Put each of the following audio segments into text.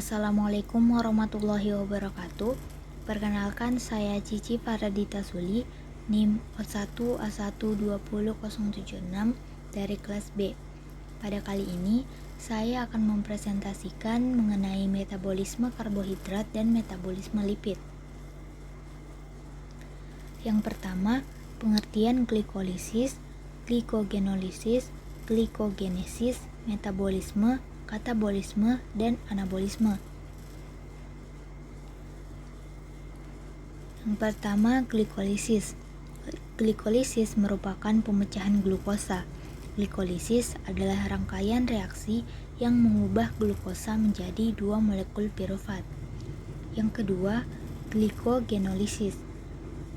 Assalamualaikum warahmatullahi wabarakatuh. Perkenalkan, saya Cici Faradita Suli, NIM 01A1200076 dari kelas B. Pada kali ini, saya akan mempresentasikan mengenai metabolisme karbohidrat dan metabolisme lipid. Yang pertama, pengertian glikolisis, glikogenolisis, glikogenesis, metabolisme, katabolisme, dan anabolisme. Yang pertama, glikolisis. Glikolisis merupakan pemecahan glukosa. Glikolisis adalah rangkaian reaksi yang mengubah glukosa menjadi 2 molekul pirufat. Yang kedua, glikogenolisis.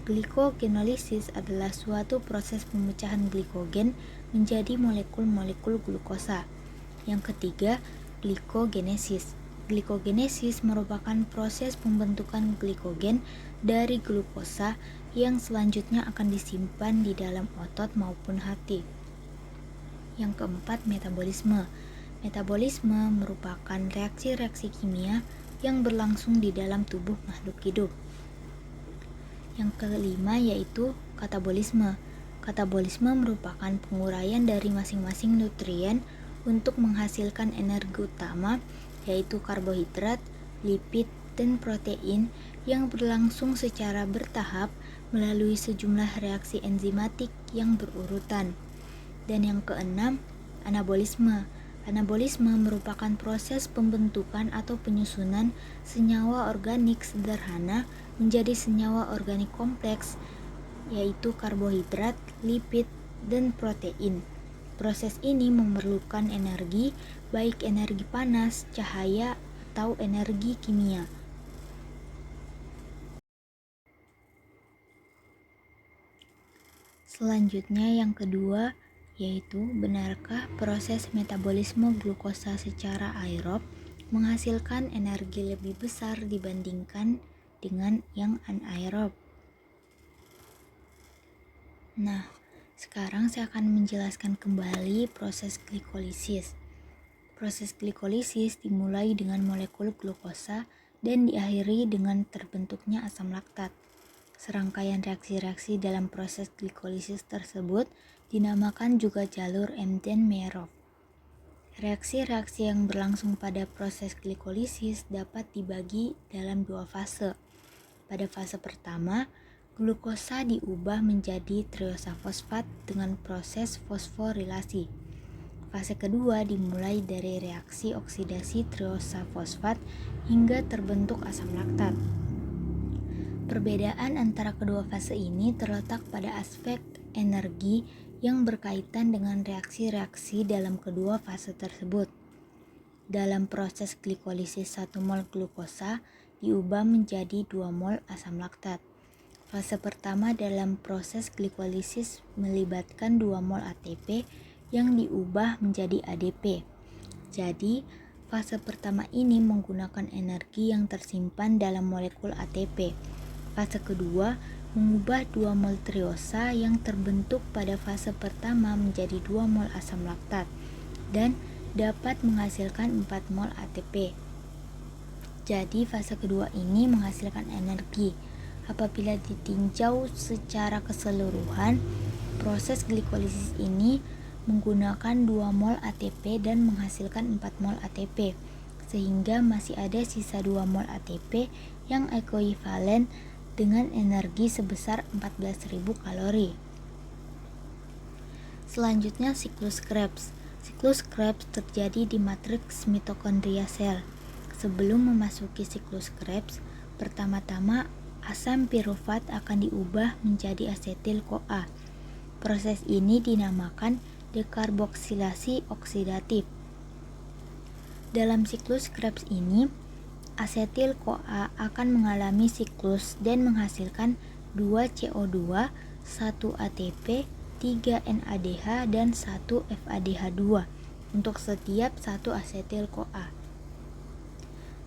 Glikogenolisis adalah suatu proses pemecahan glikogen menjadi molekul-molekul glukosa. Yang ketiga, glikogenesis. Glikogenesis merupakan proses pembentukan glikogen dari glukosa yang selanjutnya akan disimpan di dalam otot maupun hati. Yang keempat, metabolisme. Metabolisme merupakan reaksi-reaksi kimia yang berlangsung di dalam tubuh makhluk hidup. Yang kelima yaitu katabolisme. Katabolisme merupakan penguraian dari masing-masing nutrien untuk menghasilkan energi utama, yaitu karbohidrat, lipid, dan protein yang berlangsung secara bertahap melalui sejumlah reaksi enzimatik yang berurutan. Dan yang keenam, anabolisme. Anabolisme merupakan proses pembentukan atau penyusunan senyawa organik sederhana menjadi senyawa organik kompleks, yaitu karbohidrat, lipid, dan protein. Proses ini memerlukan energi, baik energi panas, cahaya, atau energi kimia. Selanjutnya yang kedua, yaitu benarkah proses metabolisme glukosa secara aerob menghasilkan energi lebih besar dibandingkan dengan yang anaerob? Nah, sekarang saya akan menjelaskan kembali proses glikolisis. Proses glikolisis dimulai dengan molekul glukosa dan diakhiri dengan terbentuknya asam laktat. Serangkaian reaksi-reaksi dalam proses glikolisis tersebut dinamakan juga jalur Emden-Meierhof. Reaksi-reaksi yang berlangsung pada proses glikolisis dapat dibagi dalam 2 fase. Pada fase pertama, glukosa diubah menjadi triosa fosfat dengan proses fosforilasi. Fase kedua dimulai dari reaksi oksidasi triosa fosfat hingga terbentuk asam laktat. Perbedaan antara kedua fase ini terletak pada aspek energi yang berkaitan dengan reaksi-reaksi dalam kedua fase tersebut. Dalam proses glikolisis 1 mol glukosa diubah menjadi 2 mol asam laktat. Fase pertama dalam proses glikolisis melibatkan 2 mol ATP yang diubah menjadi ADP. Jadi, fase pertama ini menggunakan energi yang tersimpan dalam molekul ATP. Fase kedua mengubah 2 mol triosa yang terbentuk pada fase pertama menjadi 2 mol asam laktat dan dapat menghasilkan 4 mol ATP. Jadi fase kedua ini menghasilkan energi. Apabila ditinjau secara keseluruhan, proses glikolisis ini menggunakan 2 mol ATP dan menghasilkan 4 mol ATP, sehingga masih ada sisa 2 mol ATP yang ekuivalen dengan energi sebesar 14.000 kalori. Selanjutnya siklus Krebs. Siklus Krebs terjadi di matriks mitokondria sel. Sebelum memasuki siklus Krebs, pertama-tama asam pirufat akan diubah menjadi asetil-CoA. Proses ini dinamakan dekarboksilasi oksidatif. Dalam siklus Krebs ini, asetil-CoA akan mengalami siklus dan menghasilkan 2 CO2, 1 ATP, 3 NADH, dan 1 FADH2 untuk setiap 1 asetil-CoA.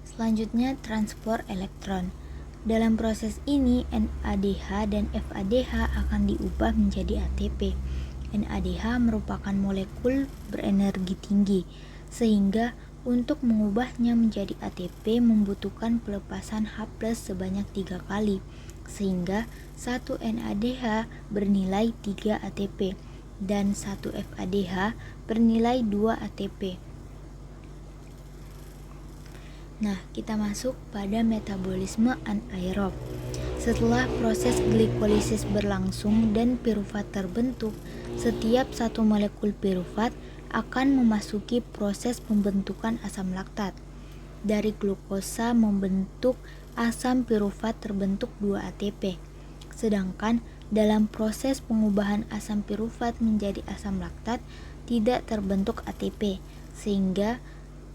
Selanjutnya, transport elektron. Dalam proses ini, NADH dan FADH akan diubah menjadi ATP. NADH merupakan molekul berenergi tinggi, sehingga Untuk mengubahnya menjadi ATP membutuhkan pelepasan H+ sebanyak 3 kali, sehingga 1 NADH bernilai 3 ATP dan 1 FADH bernilai 2 ATP. Nah, kita masuk pada metabolisme anaerob. Setelah proses glikolisis berlangsung dan piruvat terbentuk, setiap satu molekul piruvat akan memasuki proses pembentukan asam laktat. Dari glukosa membentuk asam piruvat terbentuk 2 ATP. Sedangkan dalam proses pengubahan asam piruvat menjadi asam laktat tidak terbentuk ATP, sehingga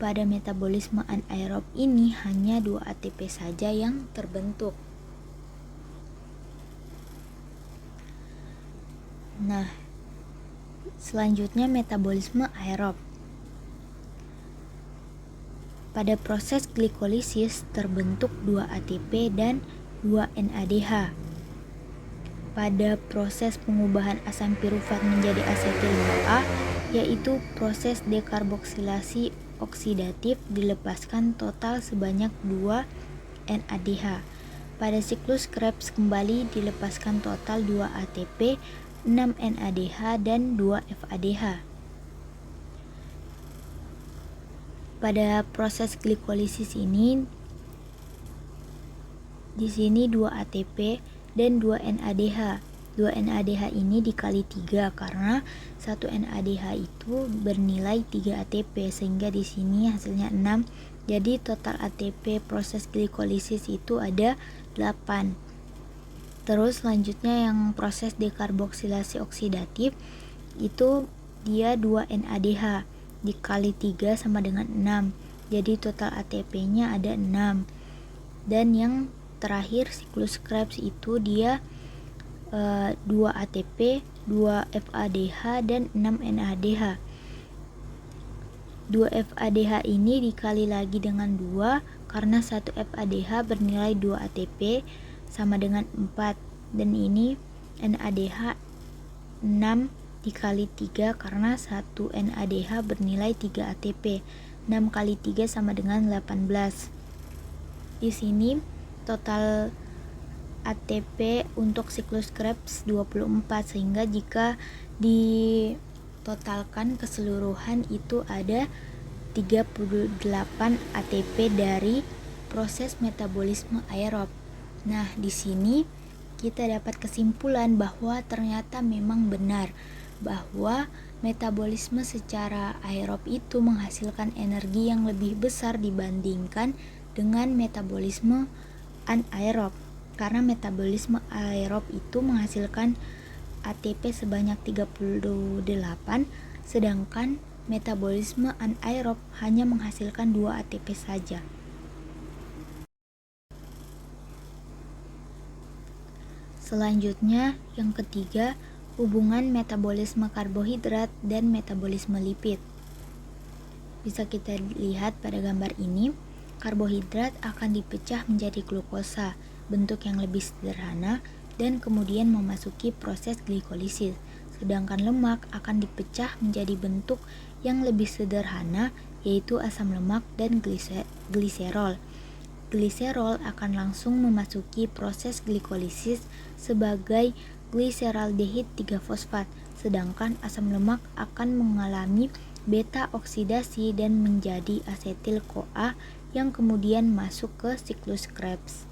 pada metabolisme anaerob ini hanya 2 ATP saja yang terbentuk. Nah, selanjutnya metabolisme aerob. Pada proses glikolisis terbentuk 2 ATP dan 2 NADH. Pada proses pengubahan asam piruvat menjadi asetil-CoA, yaitu proses dekarboksilasi oksidatif, dilepaskan total sebanyak 2 NADH. Pada siklus Krebs kembali dilepaskan total 2 ATP, 6 NADH dan 2 FADH. Pada proses glikolisis ini di sini 2 ATP dan 2 NADH. 2 NADH ini dikali 3 karena 1 NADH itu bernilai 3 ATP, sehingga di sini hasilnya 6. Jadi total ATP proses glikolisis itu ada 8. Terus selanjutnya yang proses dekarboksilasi oksidatif itu dia 2 NADH dikali 3 sama dengan 6. Jadi total ATP-nya ada 6. Dan yang terakhir siklus Krebs itu dia 2 ATP, 2 FADH dan 6 NADH. 2 FADH ini dikali lagi dengan 2 karena 1 FADH bernilai 2 ATP sama dengan 4, dan ini NADH 6 dikali 3 karena 1 NADH bernilai 3 ATP. 6 kali 3 sama dengan 18. Di sini total ATP untuk siklus Krebs 24, sehingga jika ditotalkan keseluruhan itu ada 38 ATP dari proses metabolisme aerob. Nah, di sini kita dapat kesimpulan bahwa ternyata memang benar bahwa metabolisme secara aerob itu menghasilkan energi yang lebih besar dibandingkan dengan metabolisme anaerob. Karena metabolisme aerob itu menghasilkan ATP sebanyak 38, sedangkan metabolisme anaerob hanya menghasilkan 2 ATP saja. Selanjutnya, yang ketiga, hubungan metabolisme karbohidrat dan metabolisme lipid. Bisa kita lihat pada gambar ini, karbohidrat akan dipecah menjadi glukosa, bentuk yang lebih sederhana, dan kemudian memasuki proses glikolisis. Sedangkan lemak akan dipecah menjadi bentuk yang lebih sederhana, yaitu asam lemak dan gliserol. Gliserol akan langsung memasuki proses glikolisis sebagai gliseraldehid 3-fosfat, sedangkan asam lemak akan mengalami beta oksidasi dan menjadi asetil-CoA yang kemudian masuk ke siklus Krebs.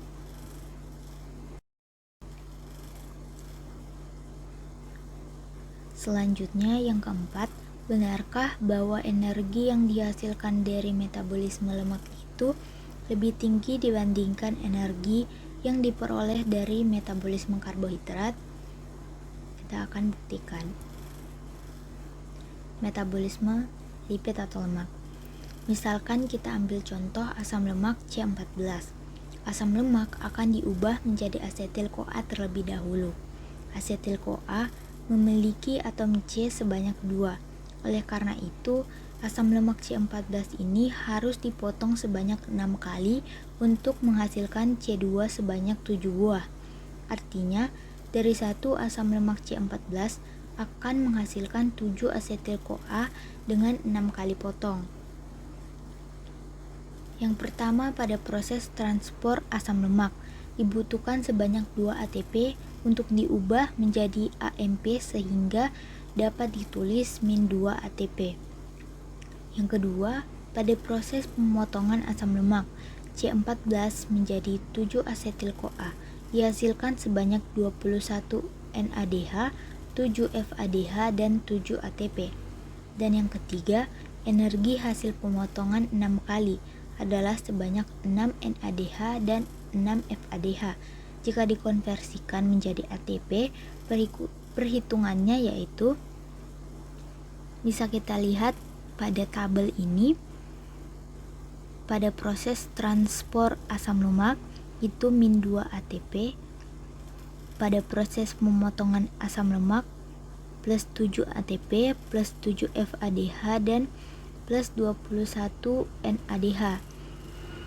Selanjutnya yang keempat, benarkah bahwa energi yang dihasilkan dari metabolisme lemak itu lebih tinggi dibandingkan energi yang diperoleh dari metabolisme karbohidrat? Kita akan buktikan. Metabolisme lipid atau lemak. Misalkan kita ambil contoh asam lemak C14. Asam lemak akan diubah menjadi asetil-CoA terlebih dahulu. Asetil-CoA memiliki atom C sebanyak 2. Oleh karena itu, asam lemak C14 ini harus dipotong sebanyak 6 kali untuk menghasilkan C2 sebanyak 7 buah. Artinya, dari satu asam lemak C14 akan menghasilkan 7 asetil-CoA dengan 6 kali potong. Yang pertama, pada proses transport asam lemak dibutuhkan sebanyak 2 ATP untuk diubah menjadi AMP sehingga dapat ditulis min 2 ATP. Yang kedua, pada proses pemotongan asam lemak C14 menjadi 7 asetil-CoA dihasilkan sebanyak 21 NADH, 7 FADH, dan 7 ATP. Dan yang ketiga, energi hasil pemotongan 6 kali adalah sebanyak 6 NADH dan 6 FADH. Jika dikonversikan menjadi ATP, perhitungannya yaitu bisa kita lihat pada tabel ini. Pada proses transport asam lemak itu min 2 ATP, pada proses pemotongan asam lemak plus 7 ATP plus 7 FADH dan plus 21 NADH.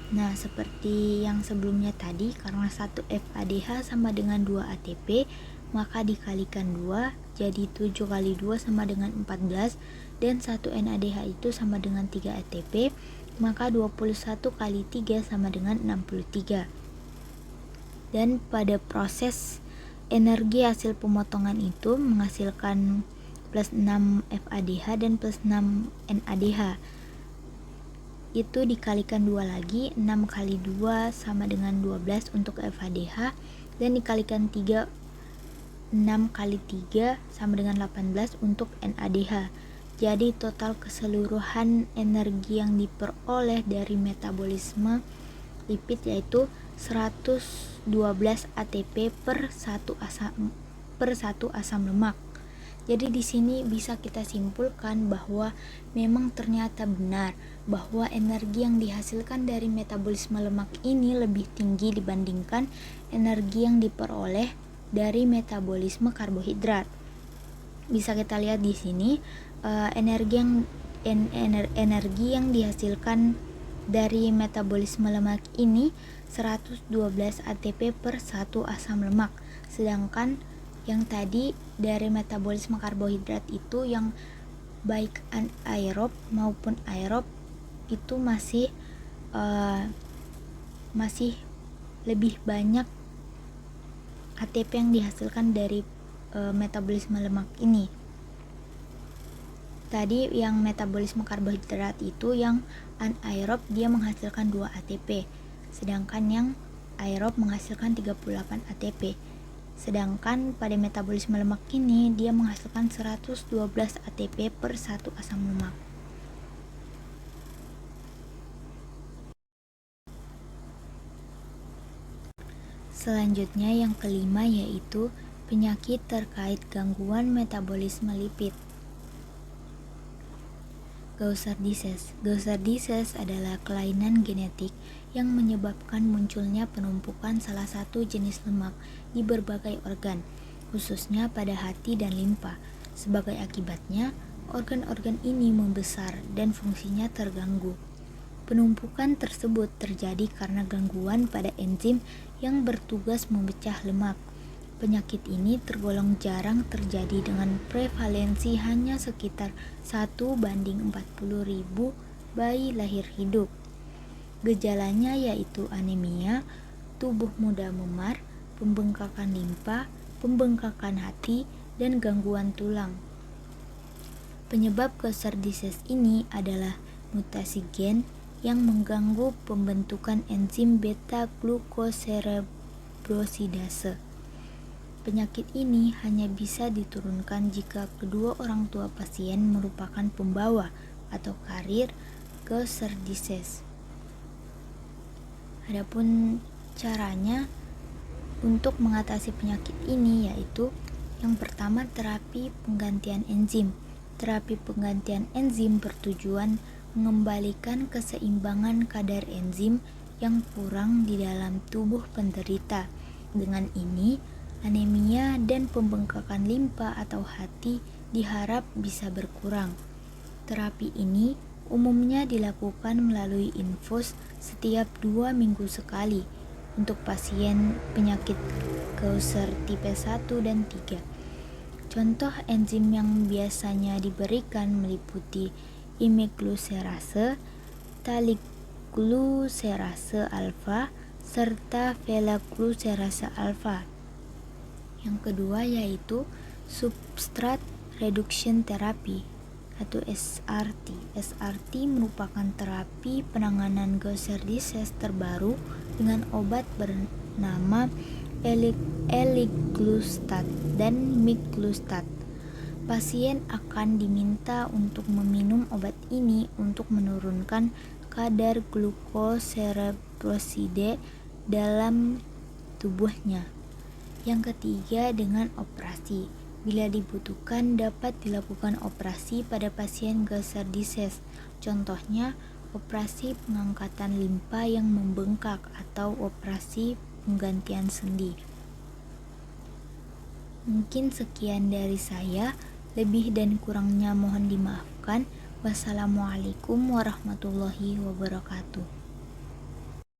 Nah, seperti yang sebelumnya tadi, karena 1 FADH sama dengan 2 ATP, maka dikalikan 2, jadi 7 kali 2 sama dengan 14, dan 1 NADH itu sama dengan 3 ATP, maka 21 kali 3 sama dengan 63. Dan pada proses energi hasil pemotongan itu menghasilkan plus 6 FADH dan plus 6 NADH. Itu dikalikan 2 lagi, 6 kali 2 sama dengan 12 untuk FADH, dan dikalikan 3, 6 kali 3 sama dengan 18 untuk NADH. Jadi total keseluruhan energi yang diperoleh dari metabolisme lipid yaitu 112 ATP per 1 asam lemak. Jadi di sini bisa kita simpulkan bahwa memang ternyata benar bahwa energi yang dihasilkan dari metabolisme lemak ini lebih tinggi dibandingkan energi yang diperoleh dari metabolisme karbohidrat. Bisa kita lihat di sini energi yang dihasilkan dari metabolisme lemak ini 112 ATP per 1 asam lemak, sedangkan yang tadi dari metabolisme karbohidrat itu yang baik anaerob maupun aerob itu masih lebih banyak ATP yang dihasilkan dari metabolisme lemak ini. Tadi yang metabolisme karbohidrat itu yang anaerob dia menghasilkan 2 ATP, sedangkan yang aerob menghasilkan 38 ATP. Sedangkan pada metabolisme lemak ini dia menghasilkan 112 ATP per 1 asam lemak. Selanjutnya yang kelima yaitu penyakit terkait gangguan metabolisme lipid. Gaucher disease. Gaucher disease adalah kelainan genetik yang menyebabkan munculnya penumpukan salah satu jenis lemak di berbagai organ, khususnya pada hati dan limpa. Sebagai akibatnya, organ-organ ini membesar dan fungsinya terganggu. Penumpukan tersebut terjadi karena gangguan pada enzim yang bertugas memecah lemak. Penyakit ini tergolong jarang terjadi dengan prevalensi hanya sekitar 1/40.000 bayi lahir hidup. Gejalanya yaitu anemia, tubuh mudah memar, pembengkakan limpa, pembengkakan hati, dan gangguan tulang. Penyebab Gaucher disease ini adalah mutasi gen yang mengganggu pembentukan enzim beta-glukocerebrosidase. Penyakit ini hanya bisa diturunkan jika kedua orang tua pasien merupakan pembawa atau karier Gaucher disease. Adapun caranya untuk mengatasi penyakit ini yaitu yang pertama terapi penggantian enzim. Terapi penggantian enzim bertujuan mengembalikan keseimbangan kadar enzim yang kurang di dalam tubuh penderita. Dengan ini, anemia dan pembengkakan limpa atau hati diharap bisa berkurang. Terapi ini umumnya dilakukan melalui infus setiap 2 minggu sekali untuk pasien penyakit Gaucher tipe 1 dan 3. Contoh enzim yang biasanya diberikan meliputi imiglucerase, glucerase alfa serta velaglucerase alfa. Yang kedua yaitu substrat reduction therapy atau SRT. SRT merupakan terapi penanganan Gaucher disease terbaru dengan obat bernama eliglustat dan miglustat. Pasien akan diminta untuk meminum obat ini untuk menurunkan kadar glukoserebrosidase dalam tubuhnya. Yang ketiga dengan operasi. Bila dibutuhkan dapat dilakukan operasi pada pasien Gaucher disease. Contohnya operasi pengangkatan limpa yang membengkak atau operasi penggantian sendi. Mungkin sekian dari saya, lebih dan kurangnya mohon dimaafkan. Wassalamualaikum warahmatullahi wabarakatuh.